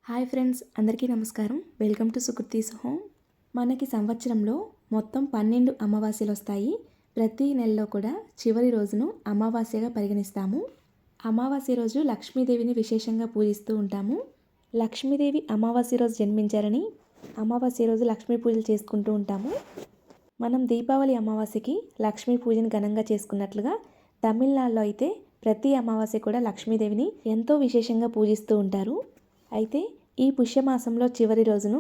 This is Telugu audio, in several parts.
హాయ్ ఫ్రెండ్స్, అందరికీ నమస్కారం. Welcome to Sukriti's home. మనకి సంవత్సరంలో మొత్తం 12 అమావాస్యలు వస్తాయి. ప్రతి నెలలో కూడా చివరి రోజును అమావాస్యగా పరిగణిస్తాము. అమావాస్య రోజు లక్ష్మీదేవిని విశేషంగా పూజిస్తూ ఉంటాము. లక్ష్మీదేవి అమావాస్య రోజు జన్మించారని అమావాస్య రోజు లక్ష్మీ పూజలు చేసుకుంటూ ఉంటాము. మనం దీపావళి అమావాస్యకి లక్ష్మీ పూజను ఘనంగా చేసుకున్నట్లుగా తమిళనాడులో అయితే ప్రతి అమావాస్య కూడా లక్ష్మీదేవిని ఎంతో విశేషంగా పూజిస్తూ ఉంటారు. అయితే ఈ పుష్యమాసంలో చివరి రోజును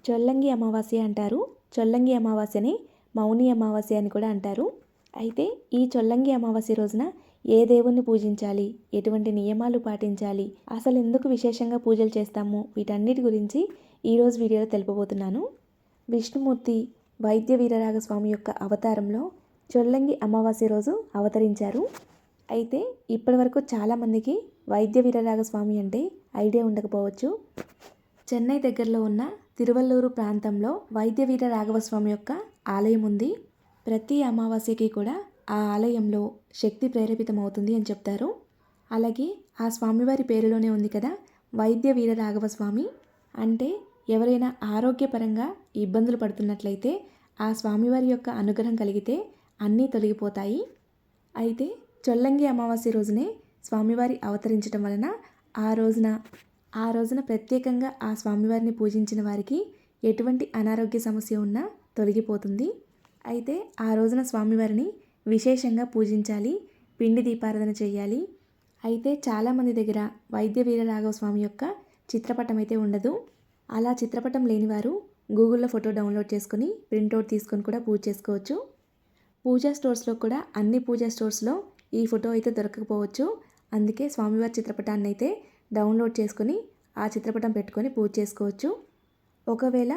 చొల్లంగి అమావాస్య అంటారు. చొల్లంగి అమావాస్యని మౌని అమావాస్య అని కూడా అంటారు. అయితే ఈ చొల్లంగి అమావాస్య రోజున ఏ దేవుణ్ణి పూజించాలి, ఎటువంటి నియమాలు పాటించాలి, అసలు ఎందుకు విశేషంగా పూజలు చేస్తాము, వీటన్నిటి గురించి ఈరోజు వీడియోలో తెలుపబోతున్నాను. విష్ణుమూర్తి వైద్య వీరరాఘస్వామి యొక్క అవతారంలో చొల్లంగి అమావాస్య రోజు అవతరించారు. అయితే ఇప్పటివరకు చాలామందికి వైద్య వీరరాఘస్వామి అంటే ఐడియా ఉండకపోవచ్చు. చెన్నై దగ్గరలో ఉన్న తిరువల్లూరు ప్రాంతంలో వైద్య వీర రాఘవస్వామి యొక్క ఆలయం ఉంది. ప్రతి అమావాస్యకి కూడా ఆ ఆలయంలో శక్తి ప్రేరేపితమవుతుంది అని చెప్తారు. అలాగే ఆ స్వామివారి పేరులోనే ఉంది కదా, వైద్య వీర రాఘవస్వామి. అంటే ఎవరైనా ఆరోగ్యపరంగా ఇబ్బందులు పడుతున్నట్లయితే ఆ స్వామివారి యొక్క అనుగ్రహం కలిగితే అన్నీ తొలగిపోతాయి. అయితే చొల్లంగి అమావాస్య రోజునే స్వామివారి అవతరించడం వలన ఆ రోజున ప్రత్యేకంగా ఆ స్వామివారిని పూజించిన వారికి ఎటువంటి అనారోగ్య సమస్య ఉన్నా తొలగిపోతుంది. అయితే ఆ రోజున స్వామివారిని విశేషంగా పూజించాలి, పిండి దీపారాధన చేయాలి. అయితే చాలామంది దగ్గర వైద్య వీర రాఘవ స్వామి యొక్క చిత్రపటం అయితే ఉండదు. అలా చిత్రపటం లేనివారు గూగుల్లో ఫోటో డౌన్లోడ్ చేసుకొని ప్రింట్అవుట్ తీసుకొని కూడా పూజ చేసుకోవచ్చు. పూజా స్టోర్స్లో కూడా అన్ని పూజా స్టోర్స్లో ఈ ఫోటో అయితే దొరకకపోవచ్చు. అందుకే స్వామివారి చిత్రపటాన్ని అయితే డౌన్లోడ్ చేసుకొని ఆ చిత్రపటం పెట్టుకొని పూజ చేసుకోవచ్చు. ఒకవేళ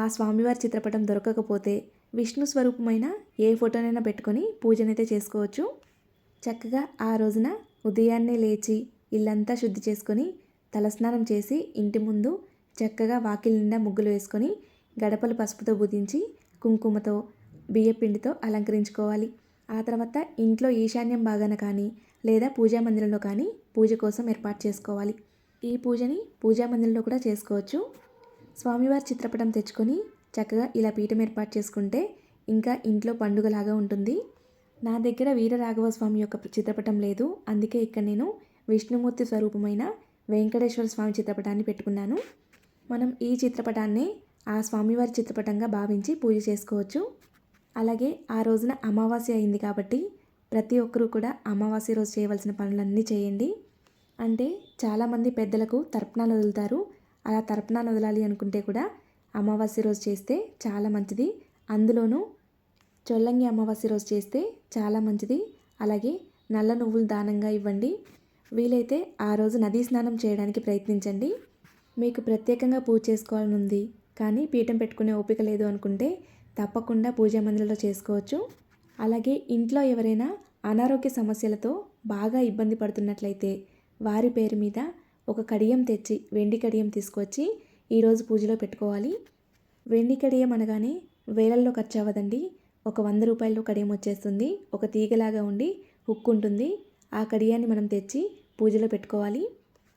ఆ స్వామివారి చిత్రపటం దొరకకపోతే విష్ణు స్వరూపమైన ఏ ఫోటోనైనా పెట్టుకొని పూజనైతే చేసుకోవచ్చు. చక్కగా ఆ రోజున ఉదయాన్నే లేచి ఇల్లంతా శుద్ధి చేసుకొని తలస్నానం చేసి ఇంటి ముందు చక్కగా వాకిలి నిండా ముగ్గులు వేసుకొని గడపలు పసుపుతో బుదించి కుంకుమతో బియ్యపిండితో అలంకరించుకోవాలి. ఆ తర్వాత ఇంట్లో ఈశాన్యం భాగాన కానీ లేదా పూజా మందిరంలో కానీ పూజ కోసం ఏర్పాటు చేసుకోవాలి. ఈ పూజని పూజా మందిరంలో కూడా చేసుకోవచ్చు. స్వామివారి చిత్రపటం తెచ్చుకొని చక్కగా ఇలా పీఠం ఏర్పాటు చేసుకుంటే ఇంకా ఇంట్లో పండుగలాగా ఉంటుంది. నా దగ్గర వీర రాఘవ స్వామి యొక్క చిత్రపటం లేదు. అందుకే ఇక్కడ నేను విష్ణుమూర్తి స్వరూపమైన వెంకటేశ్వర స్వామి చిత్రపటాన్ని పెట్టుకున్నాను. మనం ఈ చిత్రపటాన్ని ఆ స్వామివారి చిత్రపటంగా భావించి పూజ చేసుకోవచ్చు. అలాగే ఆ రోజున అమావాస్య అయింది కాబట్టి ప్రతి ఒక్కరూ కూడా అమావాస్య రోజు చేయవలసిన పనులన్నీ చేయండి. అంటే చాలామంది పెద్దలకు తర్పణాలు వదులుతారు. అలా తర్పణాలు వదలాలి అనుకుంటే కూడా అమావాస్య రోజు చేస్తే చాలా మంచిది. అందులోనూ చొల్లంగి అమావాస్య రోజు చేస్తే చాలా మంచిది. అలాగే నల్ల నువ్వులు దానంగా ఇవ్వండి. వీలైతే ఆ రోజు నదీ స్నానం చేయడానికి ప్రయత్నించండి. మీకు ప్రత్యేకంగా పూజ చేసుకోవాలని ఉంది కానీ పీఠం పెట్టుకునే ఓపిక లేదు అనుకుంటే తప్పకుండా పూజా మందిరంలో చేసుకోవచ్చు. అలాగే ఇంట్లో ఎవరైనా అనారోగ్య సమస్యలతో బాగా ఇబ్బంది పడుతున్నట్లయితే వారి పేరు మీద ఒక కడియం తెచ్చి, వెండి కడియం తీసుకొచ్చి ఈరోజు పూజలో పెట్టుకోవాలి. వెండి కడియం అనగానే వేలల్లో ఖర్చు అవ్వదండి. ఒక 100 రూపాయలు కడియం వచ్చేస్తుంది. ఒక తీగలాగా ఉండి హుక్ ఉంటుంది. ఆ కడియాన్ని మనం తెచ్చి పూజలో పెట్టుకోవాలి.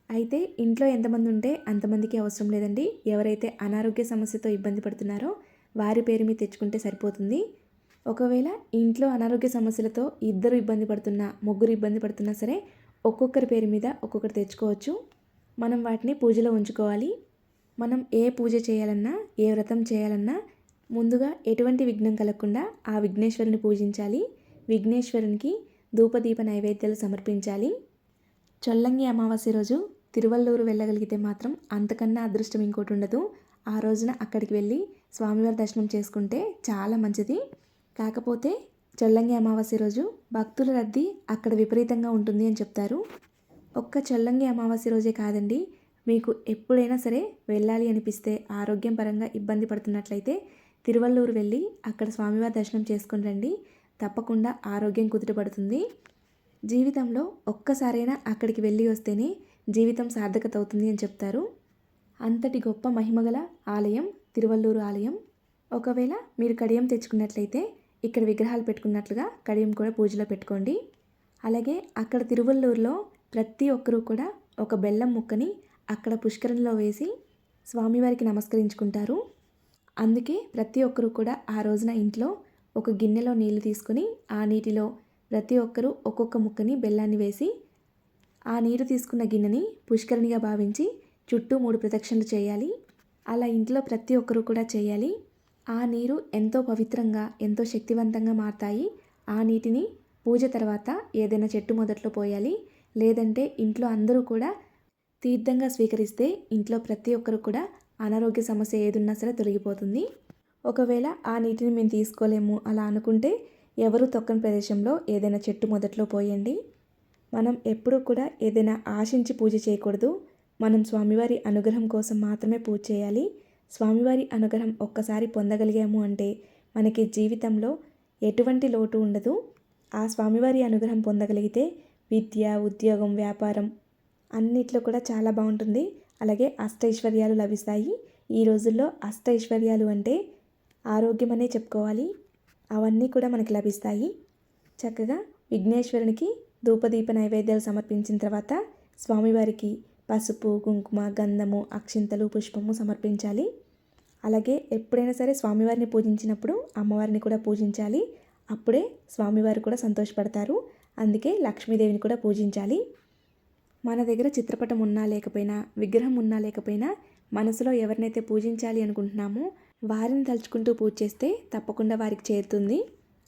అయితే ఇంట్లో ఎంతమంది ఉంటే అంతమందికి అవసరం లేదండి. ఎవరైతే అనారోగ్య సమస్యతో ఇబ్బంది పడుతున్నారో వారి పేరు మీద తెచ్చుకుంటే సరిపోతుంది. ఒకవేళ ఇంట్లో అనారోగ్య సమస్యలతో ఇద్దరు ఇబ్బంది పడుతున్నా, ముగ్గురు ఇబ్బంది పడుతున్నా సరే ఒక్కొక్కరి పేరు మీద ఒక్కొక్కటి తెచ్చుకోవచ్చు. మనం వాటిని పూజలో ఉంచుకోవాలి. మనం ఏ పూజ చేయాలన్నా, ఏ వ్రతం చేయాలన్నా ముందుగా ఎటువంటి విఘ్నం కలగకుండా ఆ విఘ్నేశ్వరుని పూజించాలి. విఘ్నేశ్వరునికి ధూపదీప నైవేద్యాలు సమర్పించాలి. చొల్లంగి అమావాస్య రోజు తిరువల్లూరు వెళ్ళగలిగితే మాత్రం అంతకన్నా అదృష్టం ఇంకోటి ఉండదు. ఆ రోజున అక్కడికి వెళ్ళి స్వామివారి దర్శనం చేసుకుంటే చాలా మంచిది. కాకపోతే చొల్లంగి అమావాస్య రోజు భక్తుల రద్దీ అక్కడ విపరీతంగా ఉంటుంది అని చెప్తారు. ఒక్క చొల్లంగి అమావాస్య రోజే కాదండి, మీకు ఎప్పుడైనా సరే వెళ్ళాలి అనిపిస్తే, ఆరోగ్యం పరంగా ఇబ్బంది పడుతున్నట్లయితే తిరువల్లూరు వెళ్ళి అక్కడ స్వామివారి దర్శనం చేసుకుని రండి. తప్పకుండా ఆరోగ్యం కుదుటపడుతుంది. జీవితంలో ఒక్కసారైనా అక్కడికి వెళ్ళి వస్తేనే జీవితం సార్థకత అవుతుంది అని చెప్తారు. అంతటి గొప్ప మహిమగల ఆలయం తిరువల్లూరు ఆలయం. ఒకవేళ మీరు కడియం తెచ్చుకున్నట్లయితే ఇక్కడ విగ్రహాలు పెట్టుకున్నట్లుగా కడియం కూడా పూజలో పెట్టుకోండి. అలాగే అక్కడ తిరువల్లూరులో ప్రతి ఒక్కరూ కూడా ఒక బెల్లం ముక్కని అక్కడ పుష్కరంలో వేసి స్వామివారికి నమస్కరించుకుంటారు. అందుకే ప్రతి ఒక్కరూ కూడా ఆ రోజున ఇంట్లో ఒక గిన్నెలో నీళ్లు తీసుకొని ఆ నీటిలో ప్రతి ఒక్కరూ ఒక్కొక్క ముక్కని బెల్లాన్ని వేసి ఆ నీరు తీసుకున్న గిన్నెని పుష్కరిణిగా భావించి చుట్టూ 3 ప్రదక్షిణలు చేయాలి. అలా ఇంట్లో ప్రతి ఒక్కరూ కూడా చేయాలి. ఆ నీరు ఎంతో పవిత్రంగా ఎంతో శక్తివంతంగా మారతాయి. ఆ నీటిని పూజ తర్వాత ఏదైనా చెట్టు మొదట్లో పోయాలి. లేదంటే ఇంట్లో అందరూ కూడా తీర్థంగా స్వీకరిస్తే ఇంట్లో ప్రతి ఒక్కరు కూడా అనారోగ్య సమస్య ఏదున్నా సరే తొలగిపోతుంది. ఒకవేళ ఆ నీటిని మేము తీసుకోలేము అలా అనుకుంటే ఎవరు తొక్కని ప్రదేశంలో ఏదైనా చెట్టు మొదట్లో పోయండి. మనం ఎప్పుడూ కూడా ఏదైనా ఆశించి పూజ చేయకూడదు. మనం స్వామివారి అనుగ్రహం కోసం మాత్రమే పూజ చేయాలి. స్వామివారి అనుగ్రహం ఒక్కసారి పొందగలిగాము అంటే మనకి జీవితంలో ఎటువంటి లోటు ఉండదు. ఆ స్వామివారి అనుగ్రహం పొందగలిగితే విద్య, ఉద్యోగం, వ్యాపారం అన్నిట్లో కూడా చాలా బాగుంటుంది. అలాగే అష్టైశ్వర్యాలు లభిస్తాయి. ఈ రోజుల్లో అష్టైశ్వర్యాలు అంటే ఆరోగ్యం అనే చెప్పుకోవాలి. అవన్నీ కూడా మనకి లభిస్తాయి. చక్కగా విఘ్నేశ్వరునికి ధూపదీప నైవేద్యాలు సమర్పించిన తర్వాత స్వామివారికి పసుపు, కుంకుమ, గంధము, అక్షింతలు, పుష్పము సమర్పించాలి. అలాగే ఎప్పుడైనా సరే స్వామివారిని పూజించినప్పుడు అమ్మవారిని కూడా పూజించాలి. అప్పుడే స్వామివారు కూడా సంతోషపడతారు. అందుకే లక్ష్మీదేవిని కూడా పూజించాలి. మన దగ్గర చిత్రపటం ఉన్నా లేకపోయినా, విగ్రహం ఉన్నా లేకపోయినా మనసులో ఎవరినైతే పూజించాలి అనుకుంటున్నామో వారిని తలుచుకుంటూ పూజ చేస్తే తప్పకుండా వారికి చేరుతుంది.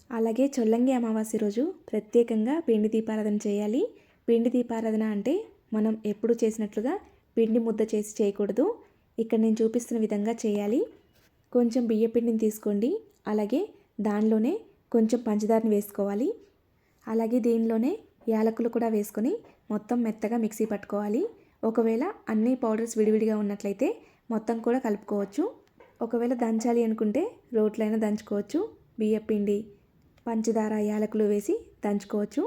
అలాగే చొల్లంగి అమావాస్య రోజు ప్రత్యేకంగా పిండి దీపారాధన చేయాలి. పిండి దీపారాధన అంటే మనం ఎప్పుడు చేసినట్లుగా పిండి ముద్ద చేసి చేయకూడదు. ఇక్కడ నేను చూపిస్తున్న విధంగా చేయాలి. కొంచెం బియ్య పిండిని తీసుకోండి. అలాగే దానిలోనే కొంచెం పంచదారని వేసుకోవాలి. అలాగే దీనిలోనే యాలకులు కూడా వేసుకొని మొత్తం మెత్తగా మిక్సీ పట్టుకోవాలి. ఒకవేళ అన్ని పౌడర్స్ విడివిడిగా ఉన్నట్లయితే మొత్తం కూడా కలుపుకోవచ్చు. ఒకవేళ దంచాలి అనుకుంటే రోట్లైనా దంచుకోవచ్చు. బియ్య పిండి, పంచదార, యాలకులు వేసి దంచుకోవచ్చు.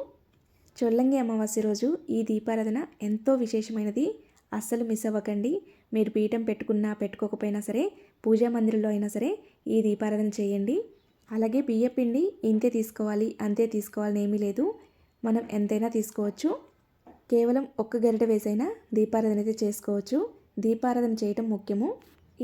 చొల్లంగి అమావాస్య రోజు ఈ దీపారాధన ఎంతో విశేషమైనది. అస్సలు మిస్ అవ్వకండి. మీరు పీఠం పెట్టుకున్నా పెట్టుకోకపోయినా సరే పూజా మందిరంలో అయినా సరే ఈ దీపారాధన చేయండి. అలాగే బియ్య పిండి ఇంతే తీసుకోవాలి అంతే తీసుకోవాలని ఏమీ లేదు. మనం ఎంతైనా తీసుకోవచ్చు. కేవలం ఒక్క గరిటె వేసైనా దీపారాధన అయితే చేసుకోవచ్చు. దీపారాధన చేయటం ముఖ్యము.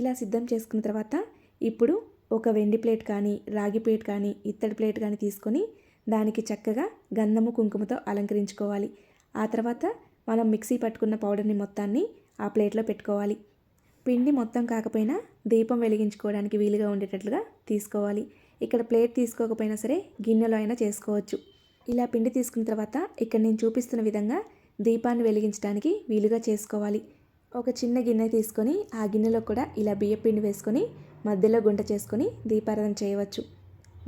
ఇలా సిద్ధం చేసుకున్న తర్వాత ఇప్పుడు ఒక వెండి ప్లేట్ కానీ, రాగి ప్లేట్ కానీ, ఇత్తడి ప్లేట్ కానీ తీసుకొని దానికి చక్కగా గంధము, కుంకుమతో అలంకరించుకోవాలి. ఆ తర్వాత మనం మిక్సీ పట్టుకున్న పౌడర్ని మొత్తాన్ని ఆ ప్లేట్లో పెట్టుకోవాలి. పిండి మొత్తం కాకపోయినా దీపం వెలిగించుకోవడానికి వీలుగా ఉండేటట్లుగా తీసుకోవాలి. ఇక్కడ ప్లేట్ తీసుకోకపోయినా సరే గిన్నెలో అయినా చేసుకోవచ్చు. ఇలా పిండి తీసుకున్న తర్వాత ఇక్కడ నేను చూపిస్తున్న విధంగా దీపాన్ని వెలిగించడానికి వీలుగా చేసుకోవాలి. ఒక చిన్న గిన్నె తీసుకొని ఆ గిన్నెలో కూడా ఇలా బియ్య పిండి వేసుకొని మధ్యలో గుంట చేసుకొని దీపారాధన చేయవచ్చు.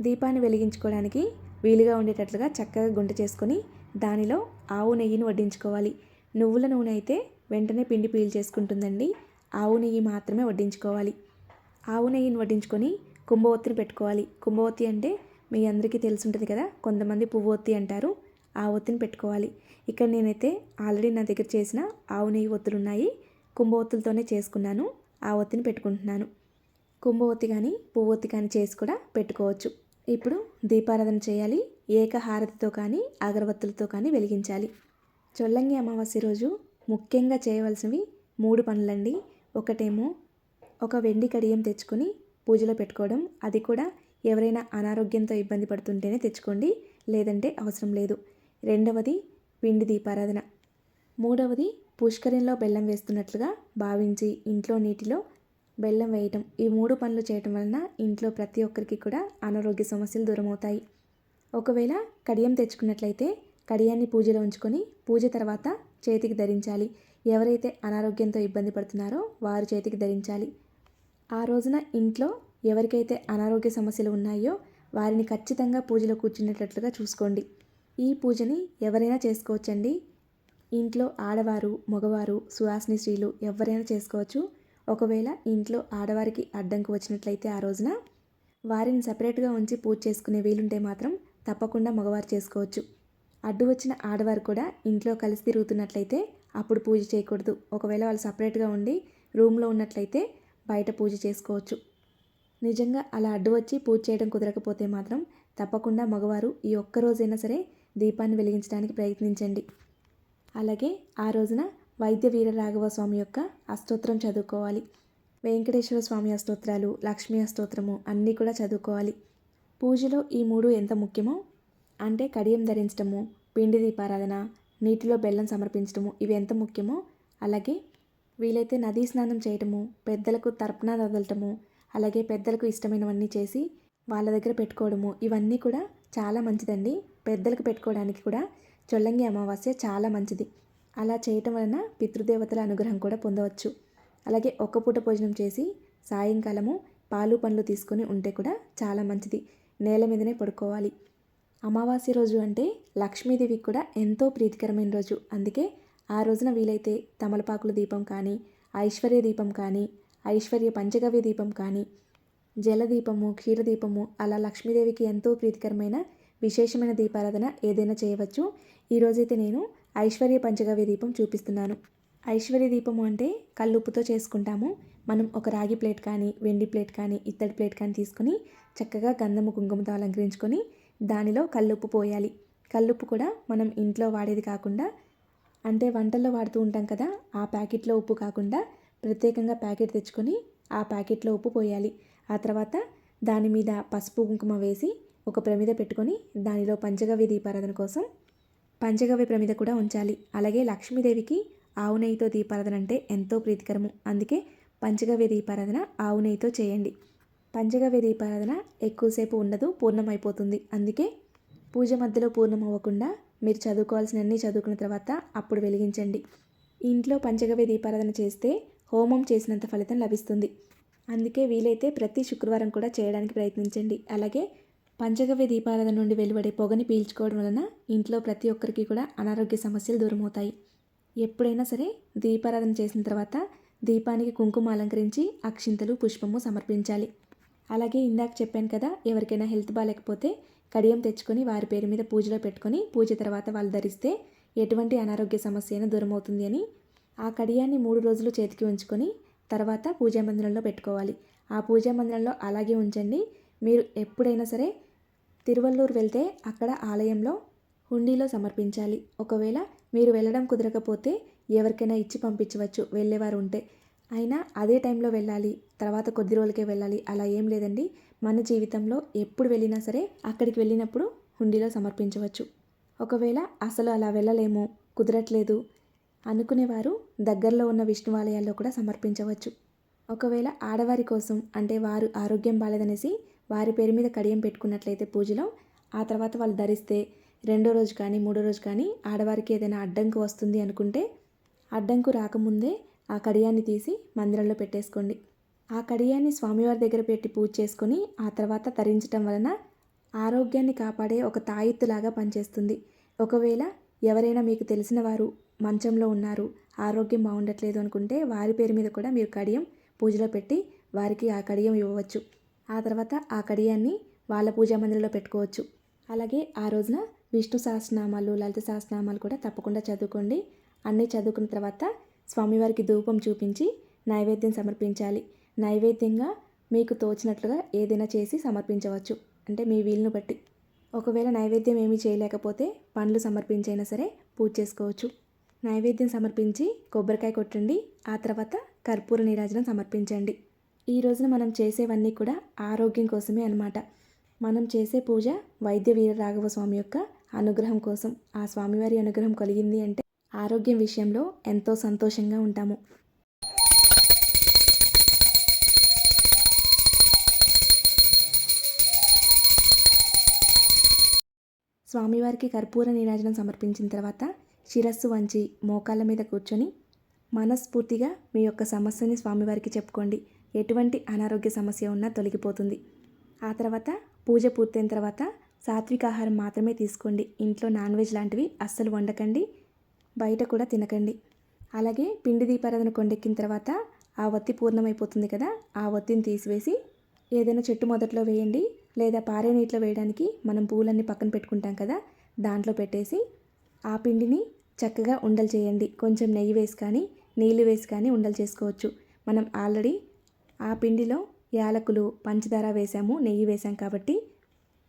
దీపాన్ని వెలిగించుకోవడానికి వీలుగా ఉండేటట్లుగా చక్కగా గుంట చేసుకొని దానిలో ఆవు నెయ్యిని వడ్డించుకోవాలి. నువ్వుల నూనె అయితే వెంటనే పిండి పీల్ చేసుకుంటుందండి. ఆవు నెయ్యి మాత్రమే వడ్డించుకోవాలి. ఆవు నెయ్యిని వడ్డించుకొని కుంభవత్తిని పెట్టుకోవాలి. కుంభవత్తి అంటే మీ అందరికీ తెలిసి ఉంటుంది కదా, కొంతమంది పువ్వొత్తి అంటారు. ఆ ఒత్తిని పెట్టుకోవాలి. ఇక్కడ నేనైతే ఆల్రెడీ నా దగ్గర చేసిన ఆవు నెయ్యి ఒత్తులు ఉన్నాయి. కుంభవత్తులతోనే చేసుకున్నాను. ఆ ఒత్తిని పెట్టుకుంటున్నాను. కుంభవత్తి కానీ పువ్వొత్తి కానీ చేసి కూడా పెట్టుకోవచ్చు. ఇప్పుడు దీపారాధన చేయాలి. ఏకహారతితో కానీ అగరవత్తులతో కానీ వెలిగించాలి. చొల్లంగి అమావాస్య రోజు ముఖ్యంగా చేయవలసినవి 3 పనులండి. ఒకటేమో ఒక వెండి కడియం తెచ్చుకొని పూజలో పెట్టుకోవడం. అది కూడా ఎవరైనా అనారోగ్యంతో ఇబ్బంది పడుతుంటేనే తెచ్చుకోండి, లేదంటే అవసరం లేదు. రెండవది పిండి దీపారాధన. మూడవది పుష్కరిణిలో బెల్లం వేస్తున్నట్లుగా భావించి ఇంట్లో నీటిలో బెల్లం వేయటం. ఈ 3 పనులు చేయటం వలన ఇంట్లో ప్రతి ఒక్కరికి కూడా అనారోగ్య సమస్యలు దూరమవుతాయి. ఒకవేళ కడియం తెచ్చుకున్నట్లయితే కడియాన్ని పూజలో ఉంచుకొని పూజ తర్వాత చేతికి ధరించాలి. ఎవరైతే అనారోగ్యంతో ఇబ్బంది పడుతున్నారో వారు చేతికి ధరించాలి. ఆ రోజున ఇంట్లో ఎవరికైతే అనారోగ్య సమస్యలు ఉన్నాయో వారిని ఖచ్చితంగా పూజలో కూర్చునేటట్లుగా చూసుకోండి. ఈ పూజని ఎవరైనా చేసుకోవచ్చండి. ఇంట్లో ఆడవారు, మగవారు, సువాసిని స్త్రీలు ఎవరైనా చేసుకోవచ్చు. ఒకవేళ ఇంట్లో ఆడవారికి అడ్డంకి వచ్చినట్లయితే ఆ రోజున వారిని సపరేట్గా ఉంచి పూజ చేసుకునే వీలుంటే మాత్రం తప్పకుండా మగవారు చేసుకోవచ్చు. అడ్డు వచ్చిన ఆడవారు కూడా ఇంట్లో కలిసి తిరుగుతున్నట్లయితే అప్పుడు పూజ చేయకూడదు. ఒకవేళ వాళ్ళు సపరేట్గా ఉండి రూమ్లో ఉన్నట్లయితే బయట పూజ చేసుకోవచ్చు. నిజంగా అలా అడ్డు వచ్చి పూజ చేయడం కుదరకపోతే మాత్రం తప్పకుండా మగవారు ఈ ఒక్క రోజైనా సరే దీపాన్ని వెలిగించడానికి ప్రయత్నించండి. అలాగే ఆ రోజున వైద్య వీర రాఘవ స్వామి యొక్క అష్టోత్తరం చదువుకోవాలి. వెంకటేశ్వర స్వామి అష్టోత్తరాలు, లక్ష్మీ అష్టోత్తరము అన్నీ కూడా చదువుకోవాలి. పూజలో ఈ 3 ఎంత ముఖ్యమో అంటే కడియం ధరించడము, పిండి దీపారాధన, నీటిలో బెల్లం సమర్పించడము ఇవి ఎంత ముఖ్యమో అలాగే వీలైతే నదీ స్నానం చేయటము, పెద్దలకు తర్పణాలు వదలటము, అలాగే పెద్దలకు ఇష్టమైనవన్నీ చేసి వాళ్ళ దగ్గర పెట్టుకోవడము ఇవన్నీ కూడా చాలా మంచిదండి. పెద్దలకు పెట్టుకోవడానికి కూడా చొల్లంగి అమావాస్య చాలా మంచిది. అలా చేయటం వలన పితృదేవతల అనుగ్రహం కూడా పొందవచ్చు. అలాగే ఒక్క పూట భోజనం చేసి సాయంకాలము పాలు పండ్లు తీసుకొని ఉంటే కూడా చాలా మంచిది. నేల మీదనే పడుకోవాలి. అమావాస్య రోజు అంటే లక్ష్మీదేవికి కూడా ఎంతో ప్రీతికరమైన రోజు. అందుకే ఆ రోజున వీలైతే తమలపాకుల దీపం కానీ, ఐశ్వర్య దీపం కానీ, ఐశ్వర్య పంచగవ్య దీపం కానీ, జలదీపము, క్షీరదీపము అలా లక్ష్మీదేవికి ఎంతో ప్రీతికరమైన విశేషమైన దీపారాధన ఏదైనా చేయవచ్చు. ఈరోజైతే నేను ఐశ్వర్య పంచగవ్య దీపం చూపిస్తున్నాను. ఐశ్వర్య దీపము అంటే కల్లుప్పుతో చేసుకుంటాము. మనం ఒక రాగి ప్లేట్ కానీ, వెండి ప్లేట్ కానీ, ఇత్తడి ప్లేట్ కానీ తీసుకొని చక్కగా గంధము కుంకుమతో అలంకరించుకొని దానిలో కల్లుప్పు పోయాలి. కల్లుప్పు కూడా మనం ఇంట్లో వాడేది కాకుండా అంటే వంటల్లో వాడుతూ ఉంటాం కదా, ఆ ప్యాకెట్లో ఉప్పు కాకుండా ప్రత్యేకంగా ప్యాకెట్ తెచ్చుకొని ఆ ప్యాకెట్లో ఉప్పు పోయాలి. ఆ తర్వాత దాని మీద పసుపు కుంకుమ వేసి ఒక ప్రమిద పెట్టుకొని దానిలో పంచగవ్య దీపారాధన కోసం పంచగవ్య ప్రమిద కూడా ఉంచాలి. అలాగే లక్ష్మీదేవికి ఆవు నెయ్యితో దీపారాధన అంటే ఎంతో ప్రీతికరము. అందుకే పంచగవ్య దీపారాధన ఆవు నెయ్యితో చేయండి. పంచగవ్య దీపారాధన ఎక్కువసేపు ఉండదు, పూర్ణమైపోతుంది. అందుకే పూజ మధ్యలో పూర్ణం అవ్వకుండా మీరు చదువుకోవాల్సినవన్నీ చదువుకున్న తర్వాత అప్పుడు వెలిగించండి. ఇంట్లో పంచగవ్య దీపారాధన చేస్తే హోమం చేసినంత ఫలితం లభిస్తుంది. అందుకే వీలైతే ప్రతి శుక్రవారం కూడా చేయడానికి ప్రయత్నించండి. అలాగే పంచగవ్య దీపారాధన నుండి వెలువడే పొగని పీల్చుకోవడం వలన ఇంట్లో ప్రతి ఒక్కరికి కూడా అనారోగ్య సమస్యలు దూరమవుతాయి. ఎప్పుడైనా సరే దీపారాధన చేసిన తర్వాత దీపానికి కుంకుమ అలంకరించి అక్షింతలు, పుష్పము సమర్పించాలి. అలాగే ఇందాక చెప్పాను కదా, ఎవరికైనా హెల్త్ బాగాలేకపోతే కడియం తెచ్చుకొని వారి పేరు మీద పూజలో పెట్టుకొని పూజ తర్వాత వాళ్ళు ధరిస్తే ఎటువంటి అనారోగ్య సమస్య అయినా దూరం అవుతుంది అని. ఆ కడియాన్ని 3 రోజులు చేతికి ఉంచుకొని తర్వాత పూజా మందిరంలో పెట్టుకోవాలి. ఆ పూజా మందిరంలో అలాగే ఉంచండి. మీరు ఎప్పుడైనా సరే తిరువల్లూరు వెళ్తే అక్కడ ఆలయంలో హుండీలో సమర్పించాలి. ఒకవేళ మీరు వెళ్ళడం కుదరకపోతే ఎవరికైనా ఇచ్చి పంపించవచ్చు వెళ్ళేవారు ఉంటే. అయినా అదే టైంలో వెళ్ళాలి, తర్వాత కొద్ది రోజులకే వెళ్ళాలి అలా ఏం లేదండి. మన జీవితంలో ఎప్పుడు వెళ్ళినా సరే అక్కడికి వెళ్ళినప్పుడు హుండీలో సమర్పించవచ్చు. ఒకవేళ అసలు అలా వెళ్ళలేము, కుదరట్లేదు అనుకునేవారు దగ్గరలో ఉన్న విష్ణువాలయాల్లో కూడా సమర్పించవచ్చు. ఒకవేళ ఆడవారి కోసం అంటే వారు ఆరోగ్యం బాలేదనేసి వారి పేరు మీద కడియం పెట్టుకున్నట్లయితే పూజలో ఆ తర్వాత వాళ్ళు ధరిస్తే 2వ రోజు కానీ 3వ రోజు కానీ ఆడవారికి ఏదైనా అడ్డంకు వస్తుంది అనుకుంటే అడ్డంకు రాకముందే ఆ కడియాన్ని తీసి మందిరంలో పెట్టేసుకోండి. ఆ కడియాన్ని స్వామివారి దగ్గర పెట్టి పూజ చేసుకొని ఆ తర్వాత ధరించటం వలన ఆరోగ్యాన్ని కాపాడే ఒక తాయెత్తులాగా పనిచేస్తుంది. ఒకవేళ ఎవరైనా మీకు తెలిసిన వారు మంచంలో ఉన్నారు, ఆరోగ్యం బాగుండట్లేదు అనుకుంటే వారి పేరు మీద కూడా మీరు కడియం పూజలో పెట్టి వారికి ఆ కడియం ఇవ్వవచ్చు. ఆ తర్వాత ఆ కడియాన్ని వాళ్ళ పూజా మందిరంలో పెట్టుకోవచ్చు. అలాగే ఆ రోజున విష్ణు సహస్రనామాలు, లలిత సహస్రనామాలు కూడా తప్పకుండా చదువుకోండి. అన్నీ చదువుకున్న తర్వాత స్వామివారికి ధూపం చూపించి నైవేద్యం సమర్పించాలి. నైవేద్యంగా మీకు తోచినట్లుగా ఏదైనా చేసి సమర్పించవచ్చు, అంటే మీ వీలును బట్టి. ఒకవేళ నైవేద్యం ఏమీ చేయలేకపోతే పండ్లు సమర్పించైనా సరే పూజ చేసుకోవచ్చు. నైవేద్యం సమర్పించి కొబ్బరికాయ కొట్టండి. ఆ తర్వాత కర్పూర నీరాజనం సమర్పించండి. ఈ రోజున మనం చేసేవన్నీ కూడా ఆరోగ్యం కోసమే అన్నమాట. మనం చేసే పూజ వైద్య వీర రాఘవ స్వామి యొక్క అనుగ్రహం కోసం. ఆ స్వామివారి అనుగ్రహం కలిగింది అంటే ఆరోగ్యం విషయంలో ఎంతో సంతోషంగా ఉంటాము. స్వామివారికి కర్పూర నీరాజనం సమర్పించిన తర్వాత శిరస్సు వంచి మోకాళ్ళ మీద కూర్చొని మనస్ఫూర్తిగా మీ యొక్క సమస్యని స్వామివారికి చెప్పుకోండి. ఎటువంటి అనారోగ్య సమస్య ఉన్నా తొలగిపోతుంది. ఆ తర్వాత పూజ పూర్తయిన తర్వాత సాత్విక ఆహారం మాత్రమే తీసుకోండి. ఇంట్లో నాన్ వెజ్ లాంటివి అస్సలు వండకండి, బయట కూడా తినకండి. అలాగే పిండి దీపారాధన కొండెక్కిన తర్వాత ఆ ఒత్తి పూర్ణమైపోతుంది కదా, ఆ ఒత్తిని తీసివేసి ఏదైనా చెట్టు మొదట్లో వేయండి, లేదా పారే నీటిలో వేయడానికి మనం పూలన్నీ పక్కన పెట్టుకుంటాం కదా, దాంట్లో పెట్టేసి ఆ పిండిని చక్కగా ఉండలు చేయండి. కొంచెం నెయ్యి వేసి కానీ నీళ్ళు వేసి కానీ ఉండలు చేసుకోవచ్చు. మనం ఆల్రెడీ ఆ పిండిలో యాలకులు, పంచదార వేసాము, నెయ్యి వేసాం కాబట్టి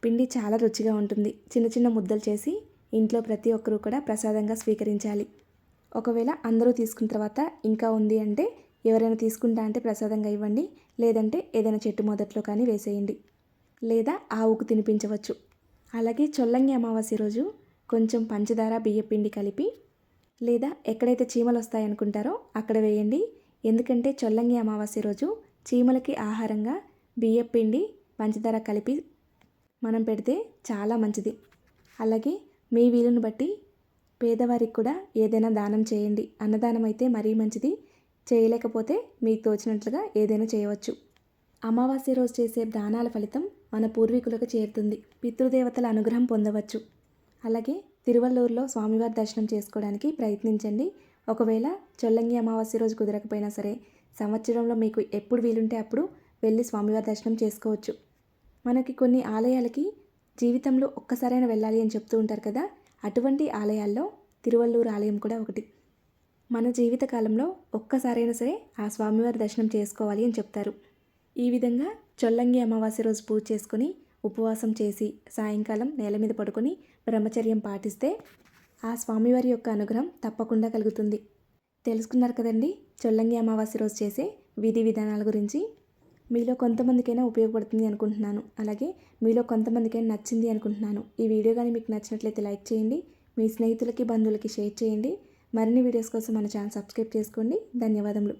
పిండి చాలా రుచిగా ఉంటుంది. చిన్న చిన్న ముద్దలు చేసి ఇంట్లో ప్రతి ఒక్కరూ కూడా ప్రసాదంగా స్వీకరించాలి. ఒకవేళ అందరూ తీసుకున్న తర్వాత ఇంకా ఉంది అంటే ఎవరైనా తీసుకుంటా అంటే ప్రసాదంగా ఇవ్వండి, లేదంటే ఏదైనా చెట్టు మొదట్లో కానీ వేసేయండి, లేదా ఆవుకు తినిపించవచ్చు. అలాగే చొల్లంగి అమావాస్య రోజు కొంచెం పంచదార బియ్యపిండి కలిపి లేదా ఎక్కడైతే చీమలు వస్తాయనుకుంటారో అక్కడ వేయండి. ఎందుకంటే చొల్లంగి అమావాస్య రోజు చీమలకి ఆహారంగా బియ్యపిండి పంచదార కలిపి మనం పెడితే చాలా మంచిది. అలాగే మీ వీలుని బట్టి పేదవారికి కూడా ఏదైనా దానం చేయండి. అన్నదానం అయితే మరీ మంచిది. చేయలేకపోతే మీకు తోచినట్లుగా ఏదైనా చేయవచ్చు. అమావాస్య రోజు చేసే దానాల ఫలితం మన పూర్వీకులకు చేరుతుంది. పితృదేవతల అనుగ్రహం పొందవచ్చు. అలాగే తిరువల్లూరులో స్వామివారి దర్శనం చేసుకోవడానికి ప్రయత్నించండి. ఒకవేళ చొల్లంగి అమావాస్య రోజు కుదరకపోయినా సరే సంవత్సరంలో మీకు ఎప్పుడు వీలుంటే అప్పుడు వెళ్ళి స్వామివారి దర్శనం చేసుకోవచ్చు. మనకి కొన్ని ఆలయాలకి జీవితంలో ఒక్కసారైనా వెళ్ళాలి అని చెప్తూ ఉంటారు కదా, అటువంటి ఆలయాల్లో తిరువల్లూరు ఆలయం కూడా ఒకటి. మన జీవితకాలంలో ఒక్కసారైనా సరే ఆ స్వామివారి దర్శనం చేసుకోవాలి అని చెప్తారు. ఈ విధంగా చొల్లంగి అమావాస్య రోజు పూజ చేసుకొని ఉపవాసం చేసి సాయంకాలం నేల మీద పడుకొని బ్రహ్మచర్యం పాటిస్తే ఆ స్వామివారి యొక్క అనుగ్రహం తప్పకుండా కలుగుతుంది. తెలుసుకున్నారు కదండి చొల్లంగి అమావాస్య రోజు చేసే విధి విధానాల గురించి. మీలో కొంతమందికైనా ఉపయోగపడుతుంది అనుకుంటున్నాను. అలాగే మీలో కొంతమందికైనా నచ్చింది అనుకుంటున్నాను. ఈ వీడియో కానీ మీకు నచ్చినట్లయితే లైక్ చేయండి, మీ స్నేహితులకి బంధువులకి షేర్ చేయండి. మరిన్ని వీడియోస్ కోసం మన ఛానల్ సబ్స్క్రైబ్ చేసుకోండి. ధన్యవాదములు.